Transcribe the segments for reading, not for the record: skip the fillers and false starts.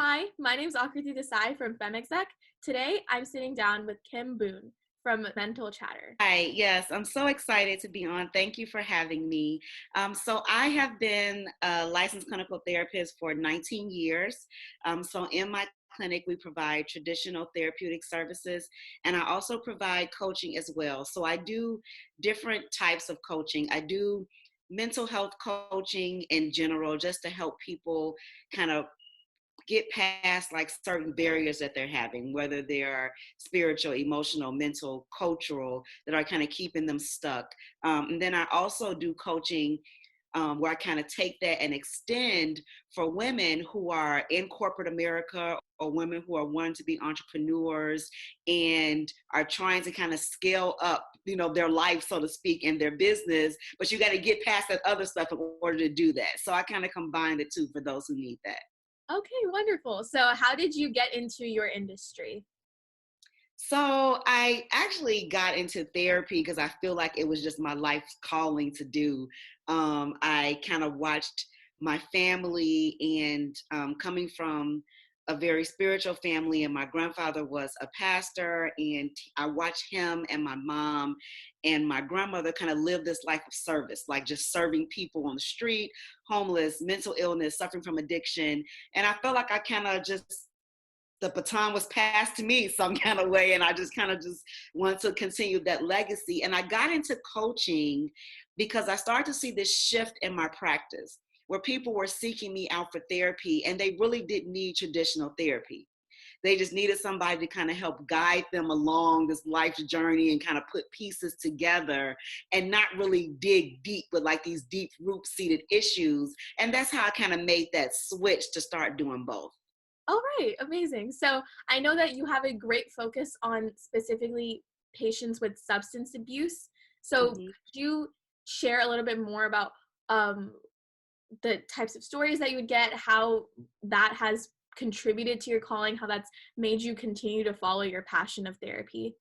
Hi, my name is Aakruti Desai from FemExec. Today, I'm sitting down with Kym Boon from Mental Chatter. Hi, yes, I'm so excited to be on. Thank you for having me. So I have been a licensed clinical therapist for 19 years. So in my clinic, we provide traditional therapeutic services, and I also provide coaching as well. So I do different types of coaching. I do mental health coaching in general, just to help people kind of get past like certain barriers that they're having, whether they are spiritual, emotional, mental, cultural, that are kind of keeping them stuck. And then I also do coaching where I kind of take that and extend for women who are in corporate America or women who are wanting to be entrepreneurs and are trying to kind of scale up, their life, so to speak, and their business. But you got to get past that other stuff in order to do that. So I kind of combine the two for those who need that. Okay, wonderful. So, how did you get into your industry? So I actually got into therapy because I feel like it was just my life's calling to do. I kind of watched my family and coming from a very spiritual family, and my grandfather was a pastor, and I watched him and my mom and my grandmother kind of live this life of service, like just serving people on the street, homeless, mental illness, suffering from addiction. And I felt like I kind of just the baton was passed to me some kind of way, and I just kind of just wanted to continue that legacy. And I got into coaching because I started to see this shift in my practice where people were seeking me out for therapy, and they really didn't need traditional therapy. They just needed somebody to kind of help guide them along this life journey and kind of put pieces together and not really dig deep with like these deep root seated issues. And that's how I kind of made that switch to start doing both. All right, amazing. So, I know that you have a great focus on specifically patients with substance abuse. So, Mhm. could you share a little bit more about um, the types of stories that you would get, how that has contributed to your calling, how that's made you continue to follow your passion of therapy?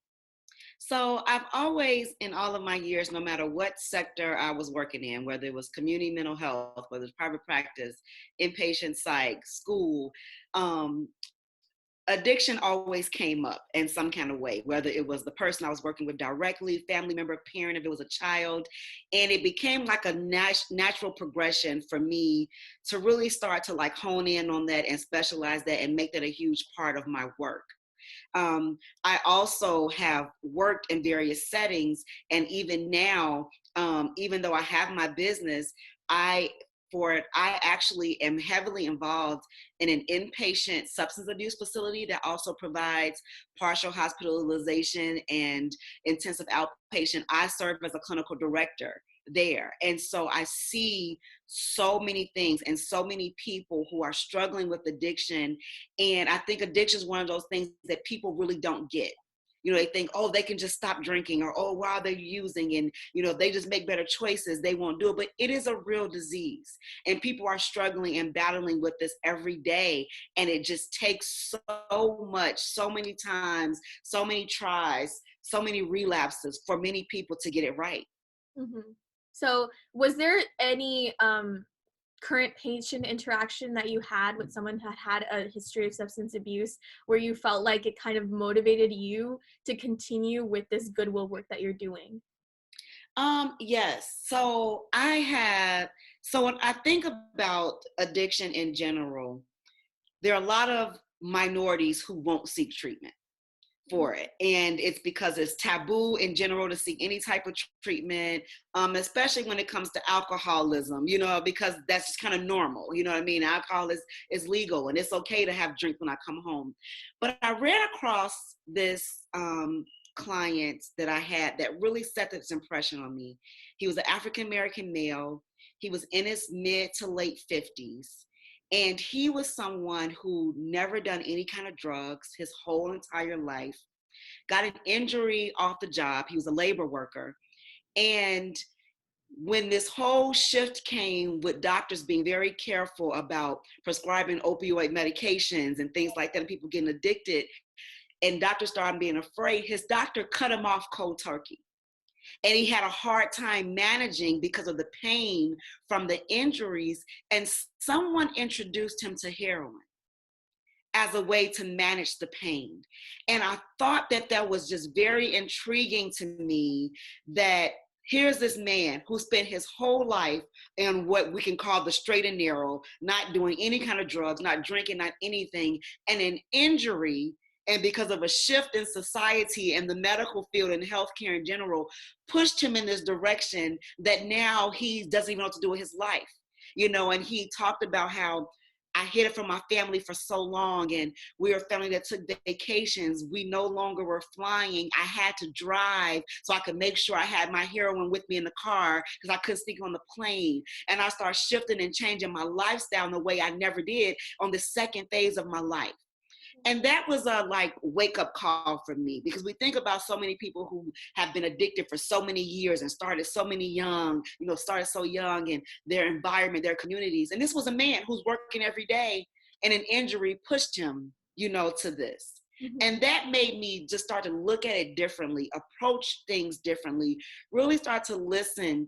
So I've always, in all of my years, no matter what sector I was working in, whether it was community mental health, whether it's private practice, inpatient psych, school, um, addiction always came up in some kind of way, whether it was the person I was working with directly, family member, parent, if it was a child. And it became like a natural progression for me to really start to like hone in on that and specialize that and make that a huge part of my work. I also have worked in various settings, and even now, even though I have my business, I I actually am heavily involved in an inpatient substance abuse facility that also provides partial hospitalization and intensive outpatient. I serve as a clinical director there. And so I see so many things and so many people who are struggling with addiction. And I think addiction is one of those things that people really don't get. They think, oh, they can just stop drinking, or, oh, while they're using, and, they just make better choices, they won't do it. But it is a real disease. And people are struggling and battling with this every day. And it just takes so much, so many times, so many tries, so many relapses for many people to get it right. Mm-hmm. So, was there any current patient interaction that you had with someone that had a history of substance abuse where you felt like it kind of motivated you to continue with this goodwill work that you're doing? Yes. So when I think about addiction in general, there are a lot of minorities who won't seek treatment for it. And it's because it's taboo in general to seek any type of treatment, especially when it comes to alcoholism, because that's just kind of normal. You know what I mean? Alcohol is legal, and it's okay to have drink when I come home. But I ran across this client that I had that really set this impression on me. He was an African American male. He was in his mid to late 50s. And he was someone who never done any kind of drugs his whole entire life, got an injury off the job. He was a labor worker. And when this whole shift came with doctors being very careful about prescribing opioid medications and things like that, and people getting addicted, and doctors started being afraid, his doctor cut him off cold turkey. And he had a hard time managing because of the pain from the injuries. And someone introduced him to heroin. as a way to manage the pain. And I thought that that was just very intriguing to me, that here's this man who spent his whole life in what we can call the straight and narrow, not doing any kind of drugs, not drinking, not anything, and an injury, and because of a shift in society and the medical field and healthcare in general, pushed him in this direction that now he doesn't even know what to do with his life. And he talked about how I hid it from my family for so long, and we were a family that took vacations. We no longer were flying. I had to drive so I could make sure I had my heroin with me in the car because I couldn't sneak on the plane. And I started shifting and changing my lifestyle in the way I never did on the second phase of my life. And that was a wake up call for me, because we think about so many people who have been addicted for so many years and started so young in their environment, their communities. And this was a man who's working every day, and an injury pushed him, to this. Mhm. And that made me just start to look at it differently, approach things differently, really start to listen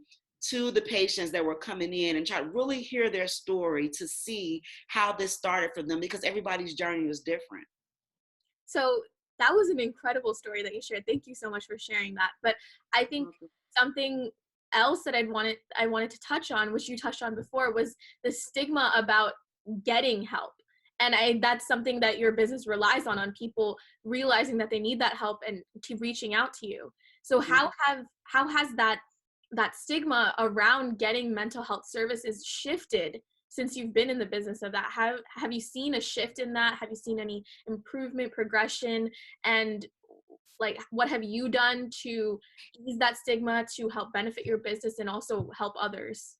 to the patients that were coming in and try to really hear their story to see how this started for them, because everybody's journey was different. So that was an incredible story that you shared. Thank you so much for sharing that. But I think something else that I wanted to touch on, which you touched on before, was the stigma about getting help. And that's something that your business relies on people realizing that they need that help and keep reaching out to you. So how has that stigma around getting mental health services shifted since you've been in the business of that? Have you seen a shift in that? Have you seen any improvement, progression? And what have you done to ease that stigma to help benefit your business and also help others?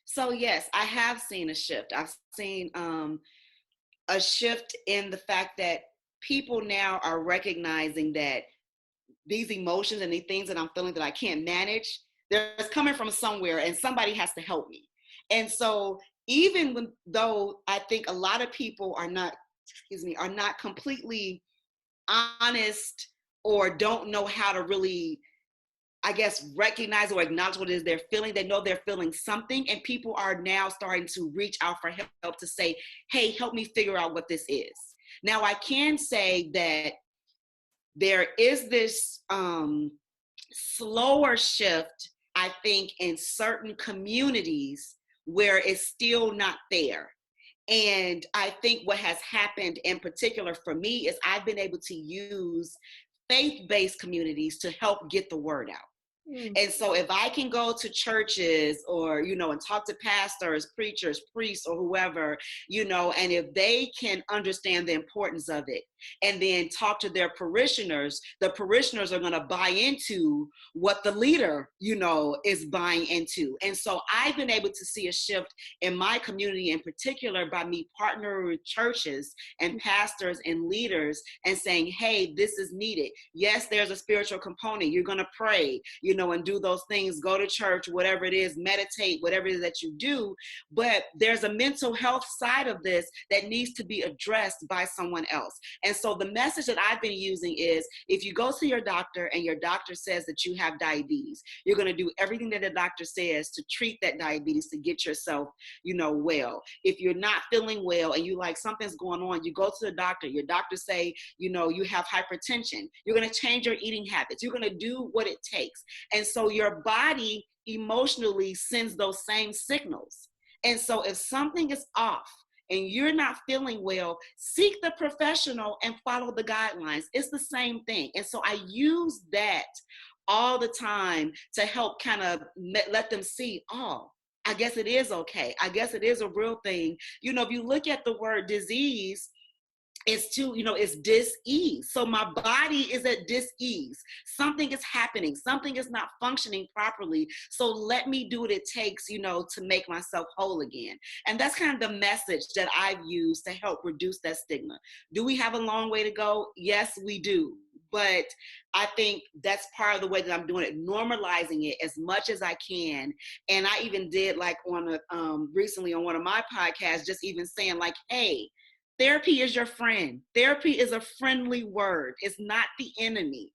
So yes, I have seen a shift. I've seen a shift in the fact that people now are recognizing that these emotions and the things that I'm feeling that I can't manage, they're coming from somewhere, and somebody has to help me. And so though I think a lot of people are not completely honest, or don't know how to really, I guess, recognize or acknowledge what it is they're feeling. They know they're feeling something, and people are now starting to reach out for help, to say, hey, help me figure out what this is. Now, I can say that there is this slower shift, I think, in certain communities where it's still not there. And I think what has happened in particular for me is I've been able to use faith-based communities to help get the word out. And so if I can go to churches, or, and talk to pastors, preachers, priests, or whoever, and if they can understand the importance of it, and then talk to their parishioners, the parishioners are going to buy into what the leader, is buying into. And so I've been able to see a shift in my community in particular by me partnering with churches and pastors and leaders and saying, hey, this is needed. Yes, there's a spiritual component. You're going to pray, and do those things, go to church, whatever it is, meditate, whatever it is that you do. But there's a mental health side of this that needs to be addressed by someone else. And so the message that I've been using is, if you go to your doctor and your doctor says that you have diabetes, you're going to do everything that the doctor says to treat that diabetes, to get yourself, well. If you're not feeling well and you something's going on, you go to the doctor, your doctor say, you have hypertension. You're going to change your eating habits. You're going to do what it takes. And so your body emotionally sends those same signals. And so if something is off and you're not feeling well, seek the professional and follow the guidelines. It's the same thing. And so I use that all the time to help kind of let them see, oh, I guess it is okay. I guess it is a real thing. If you look at the word disease, it's dis-ease. So my body is at dis-ease. Something is happening. Something is not functioning properly. So let me do what it takes, to make myself whole again. And that's kind of the message that I've used to help reduce that stigma. Do we have a long way to go? Yes, we do. But I think that's part of the way that I'm doing it, normalizing it as much as I can. And I even did recently on one of my podcasts, just even saying hey, therapy is your friend. Therapy is a friendly word. It's not the enemy.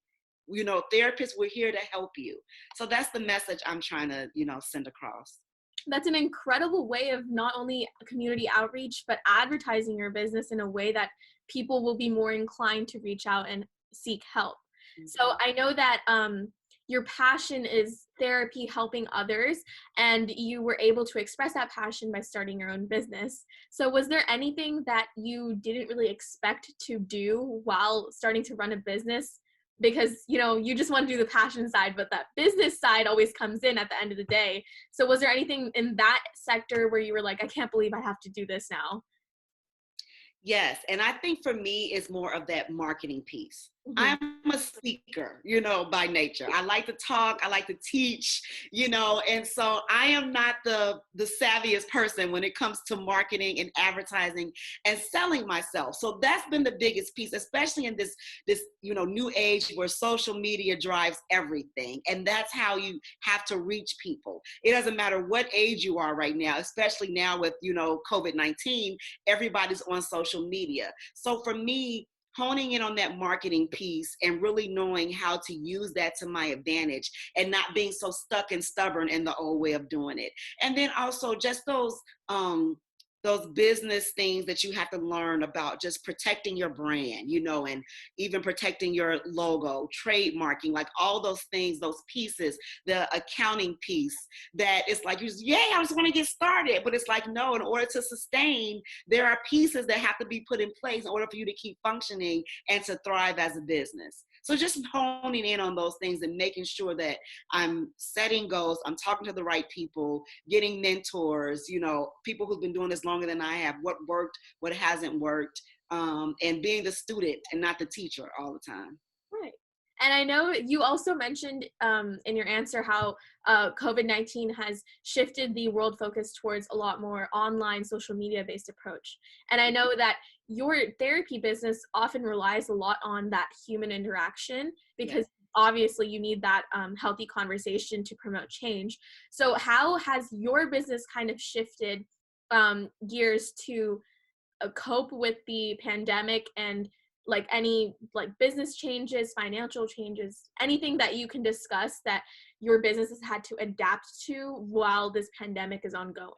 Therapists, we're here to help you. So that's the message I'm trying to, send across. That's an incredible way of not only community outreach, but advertising your business in a way that people will be more inclined to reach out and seek help. So Mhm. I know that your passion is therapy, helping others, and you were able to express that passion by starting your own business. So was there anything that you didn't really expect to do while starting to run a business? Because you just want to do the passion side, but that business side always comes in at the end of the day. So was there anything in that sector where you were like, I can't believe I have to do this now? Yes, and I think for me, it's more of that marketing piece. Mhm. I'm a speaker, by nature. I like to talk, I like to teach, and so I am not the savviest person when it comes to marketing and advertising and selling myself. So that's been the biggest piece, especially in this new age where social media drives everything, and that's how you have to reach people. It doesn't matter what age you are right now, especially now with COVID-19. Everybody's on social media. So for me, honing in on that marketing piece and really knowing how to use that to my advantage and not being so stuck and stubborn in the old way of doing it. And then also just those business things that you have to learn about, just protecting your brand, and even protecting your logo, trademarking, like all those things, those pieces, the accounting piece, that it's like, yay, I just want to get started. But it's like, no, in order to sustain, there are pieces that have to be put in place in order for you to keep functioning and to thrive as a business. So just honing in on those things and making sure that I'm setting goals, I'm talking to the right people, getting mentors, people who've been doing this longer than I have, what worked, what hasn't worked, and being the student and not the teacher all the time. Right. And I know you also mentioned in your answer how COVID-19 has shifted the world focus towards a lot more online social media based approach. And I know that your therapy business often relies a lot on that human interaction Yes. because obviously you need that healthy conversation to promote change. So how has your business kind of shifted gears to cope with the pandemic and like any like business changes, financial changes, anything that you can discuss that your business has had to adapt to while this pandemic is ongoing?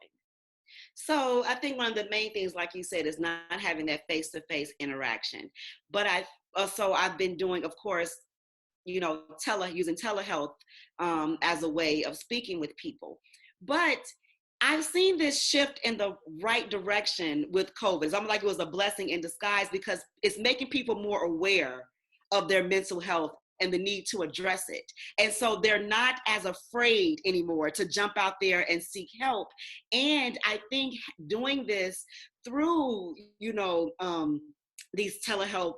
So I think one of the main things, like you said, is not having that face-to-face interaction. But I've been doing, of course, using telehealth as a way of speaking with people. But I've seen this shift in the right direction with COVID. It's almost like it was a blessing in disguise because it's making people more aware of their mental health and the need to address it. And so they're not as afraid anymore to jump out there and seek help. And I think doing this through, these telehealth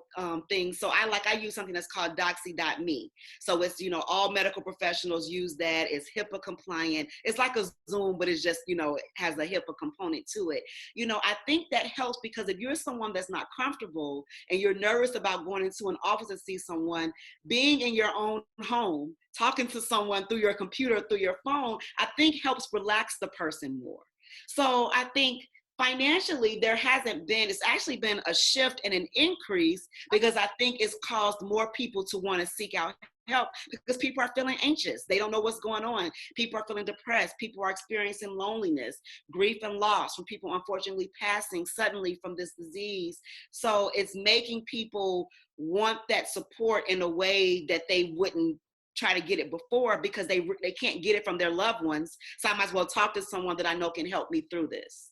things. So I use something that's called doxy.me. So it's, all medical professionals use that. It's HIPAA compliant. It's like a Zoom, but it's just, it has a HIPAA component to it. I think that helps because if you're someone that's not comfortable and you're nervous about going into an office to see someone, being in your own home, talking to someone through your computer, through your phone, I think helps relax the person more. So I think financially it's actually been a shift and an increase because I think it's caused more people to want to seek out help because people are feeling anxious. They don't know what's going on. People are feeling depressed. People are experiencing loneliness, grief, and loss from people unfortunately passing suddenly from this disease. So it's making people want that support in a way that they wouldn't try to get it before because they can't get it from their loved ones. So I might as well talk to someone that I know can help me through this.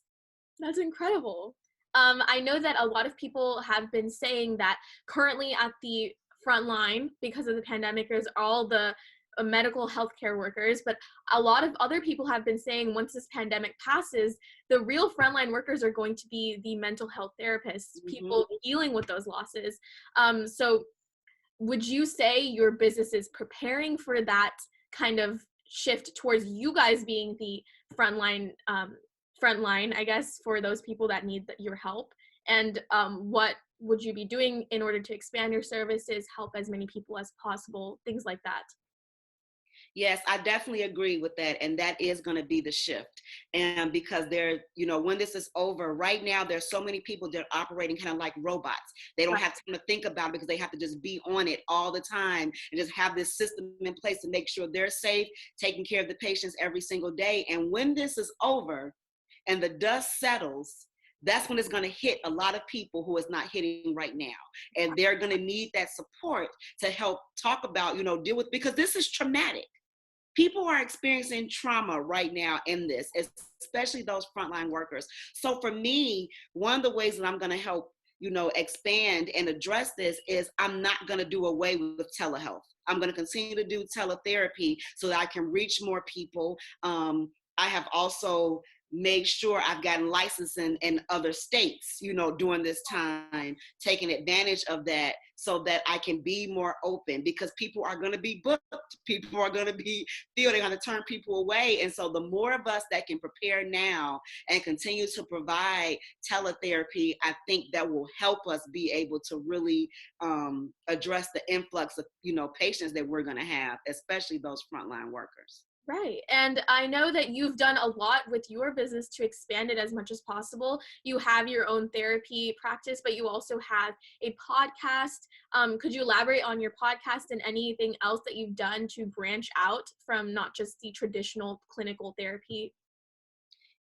That's incredible. I know that a lot of people have been saying that currently at the front line, because of the pandemic, there's all the medical healthcare workers, but a lot of other people have been saying once this pandemic passes, the real frontline workers are going to be the mental health therapists, Mm-hmm. people dealing with those losses. So would you say your business is preparing for that kind of shift towards you guys being the frontline frontline, I guess, for those people that need your help? And what would you be doing in order to expand your services, help as many people as possible, things like that? Yes, I definitely agree with that. And that is going to be the shift. And because they're, you know, when this is over, right now, there's so many people that are operating kind of like robots. They don't Right. have time to think about it because they have to just be on it all the time and just have this system in place to make sure they're safe, taking care of the patients every single day. And when this is over and the dust settles, that's when it's going to hit a lot of people who is not hitting right now. And they're going to need that support to help talk about, you know, deal with, because this is traumatic. People are experiencing trauma right now in this, especially those frontline workers. So for me, one of the ways that I'm going to help, you know, expand and address this is I'm not going to do away with telehealth. I'm going to continue to do teletherapy so that I can reach more people. I have also made sure I've gotten licensed in other states, you know, during this time, taking advantage of that so that I can be more open, because people are going to be booked. People are going to be feel they're going to turn people away. And so the more of us that can prepare now and continue to provide teletherapy, I think that will help us be able to really address the influx of, you know, patients that we're going to have, especially those frontline workers. Right. And I know that you've done a lot with your business to expand it as much as possible. You have your own therapy practice, but you also have a podcast. Could you elaborate on your podcast and anything else that you've done to branch out from not just the traditional clinical therapy?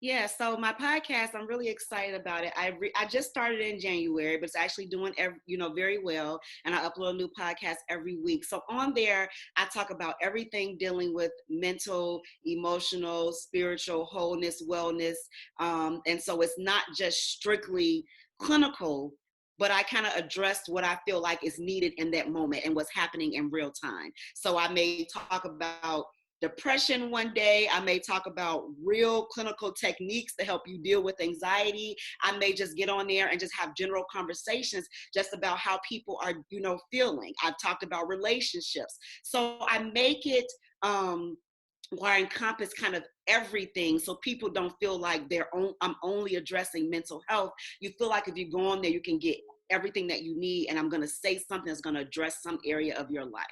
Yeah, so my podcast, I'm really excited about it. I just started in January, but it's actually doing you know, very well, and I upload a new podcast every week. So on there, I talk about everything dealing with mental, emotional, spiritual wholeness, wellness, and so it's not just strictly clinical, but I kind of addressed what I feel like is needed in that moment and what's happening in real time. So I may talk about depression one day. I may talk about real clinical techniques to help you deal with anxiety. I may just get on there and just have general conversations just about how people are, you know, feeling. I've talked about relationships. So I make it where I encompass kind of everything, so people don't feel like I'm only addressing mental health. You feel like if you go on there, you can get everything that you need, and I'm going to say something that's going to address some area of your life.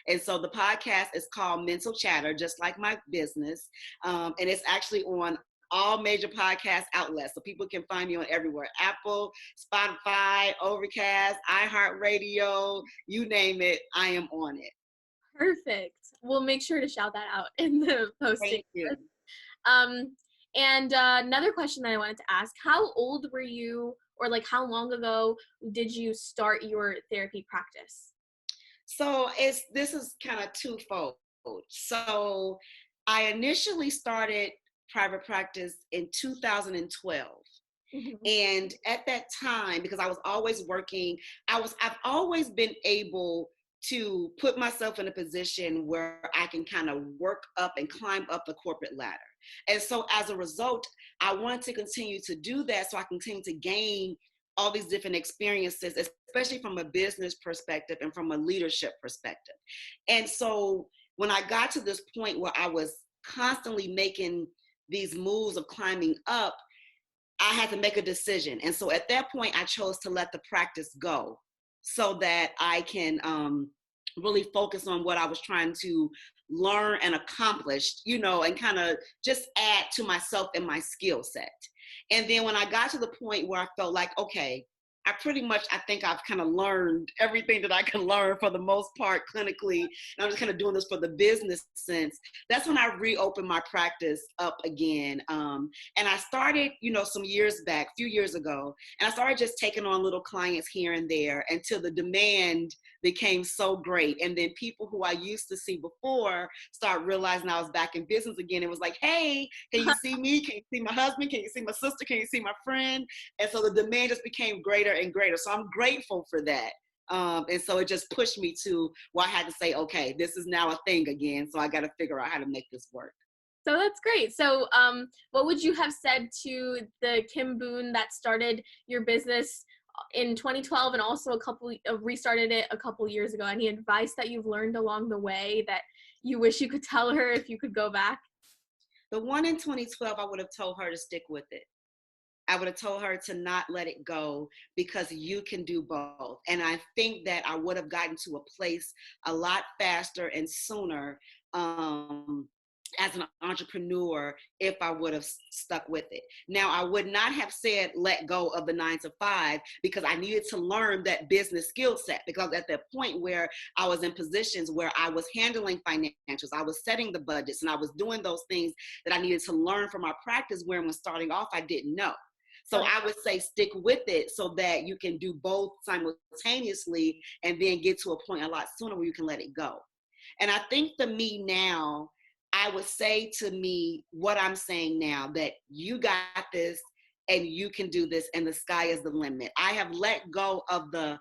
And so the podcast is called Mental Chatter, just like my business. And it's actually on all major podcast outlets. So people can find me on everywhere: Apple, Spotify, Overcast, iHeart Radio, you name it, I am on it. Perfect. We'll make sure to shout that out in the posting. Thank you. Um, and another question that I wanted to ask, how old were you, or like how long ago did you start your therapy practice? So this is kind of twofold. So I initially started private practice in 2012. Mhm. And at that time, because I was always working, I've always been able to put myself in a position where I can kind of work up and climb up the corporate ladder. And so as a result, I wanted to continue to do that so I continue to gain all these different experiences, especially from a business perspective and from a leadership perspective. And so when I got to this point where I was constantly making these moves of climbing up, I had to make a decision. And so at that point, I chose to let the practice go so that I can really focus on what I was trying to learn and accomplish, you know, and kind of just add to myself and my skill set. And then when I got to the point where I felt like, okay, I think I've kind of learned everything that I can learn for the most part clinically. And I'm just kind of doing this for the business sense. That's when I reopened my practice up again. And I started, you know, some years back, a few years ago, and I started just taking on little clients here and there until the demand became so great. And then people who I used to see before start realizing I was back in business again. It was like, hey, can you see me? Can you see my husband? Can you see my sister? Can you see my friend? And so the demand just became greater and greater. So I'm grateful for that. And so it just pushed me to where I had to say, okay, this is now a thing again. So I got to figure out how to make this work. So that's great. So what would you have said to the Kym Boon that started your business in 2012 and also restarted it a couple years ago? Any advice that you've learned along the way that you wish you could tell her if you could go back? The one in 2012, I would have told her to stick with it. I would have told her to not let it go, because you can do both. And I think that I would have gotten to a place a lot faster and sooner as an entrepreneur if I would have stuck with it. Now, I would not have said let go of the 9 to 5 because I needed to learn that business skill set. Because at the point where I was in positions where I was handling financials, I was setting the budgets, and I was doing those things that I needed to learn from my practice, where when starting off, I didn't know. So I would say stick with it so that you can do both simultaneously and then get to a point a lot sooner where you can let it go. And I think the me now, I would say to me what I'm saying now, that you got this and you can do this and the sky is the limit. I have let go of the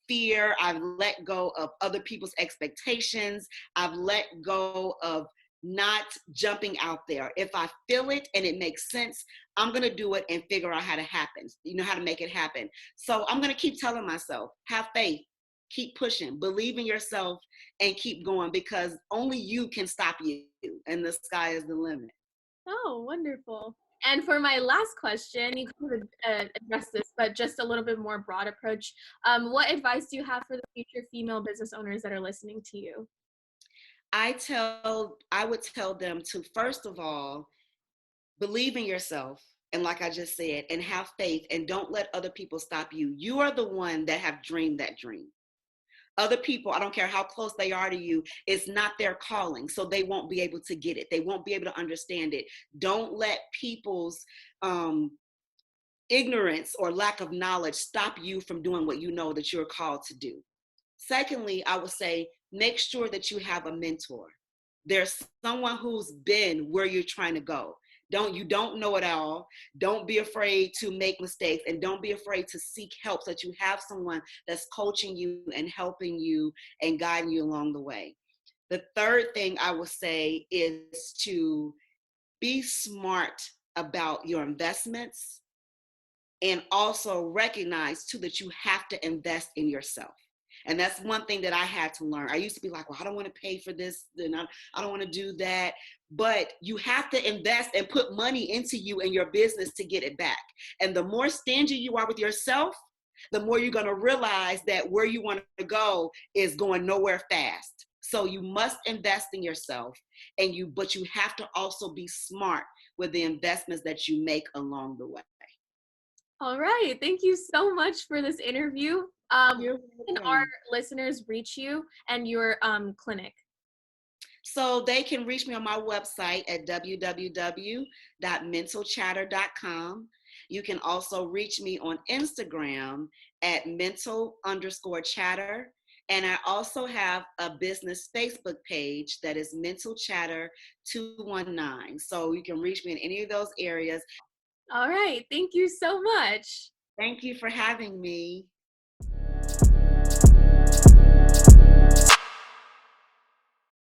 fear. I've let go of other people's expectations. I've let go of not jumping out there. If I feel it and it makes sense, I'm going to do it and figure out how to happen, how to make it happen. So I'm going to keep telling myself, have faith, keep pushing, believe in yourself, and keep going, because only you can stop you, and the sky is the limit. Oh, wonderful. And for my last question, you could address this, but just a little bit more broad approach. What advice do you have for the future female business owners that are listening to you? I would tell them to, first of all, believe in yourself. And like I just said, and have faith, and don't let other people stop you. You are the one that have dreamed that dream. Other people, I don't care how close they are to you, it's not their calling. So they won't be able to get it. They won't be able to understand it. Don't let people's ignorance or lack of knowledge stop you from doing what you know that you're called to do. Secondly, I would say make sure that you have a mentor. There's someone who's been where you're trying to go. You don't know it all. Don't be afraid to make mistakes, and don't be afraid to seek help, so that you have someone that's coaching you and helping you and guiding you along the way. The third thing I would say is to be smart about your investments, and also recognize too that you have to invest in yourself. And that's one thing that I had to learn. I used to be like, well, I don't want to pay for this, and I don't want to do that. But you have to invest and put money into you and your business to get it back. And the more stingy you are with yourself, the more you're going to realize that where you want to go is going nowhere fast. So you must invest in yourself, but you have to also be smart with the investments that you make along the way. All right. Thank you so much for this interview. You're Can our welcome. listeners reach you and your clinic? So they can reach me on my website at www.mentalchatter.com. You can also reach me on Instagram at mental_chatter. And I also have a business Facebook page that is Mental Chatter 219. So you can reach me in any of those areas. All right. Thank you so much. Thank you for having me.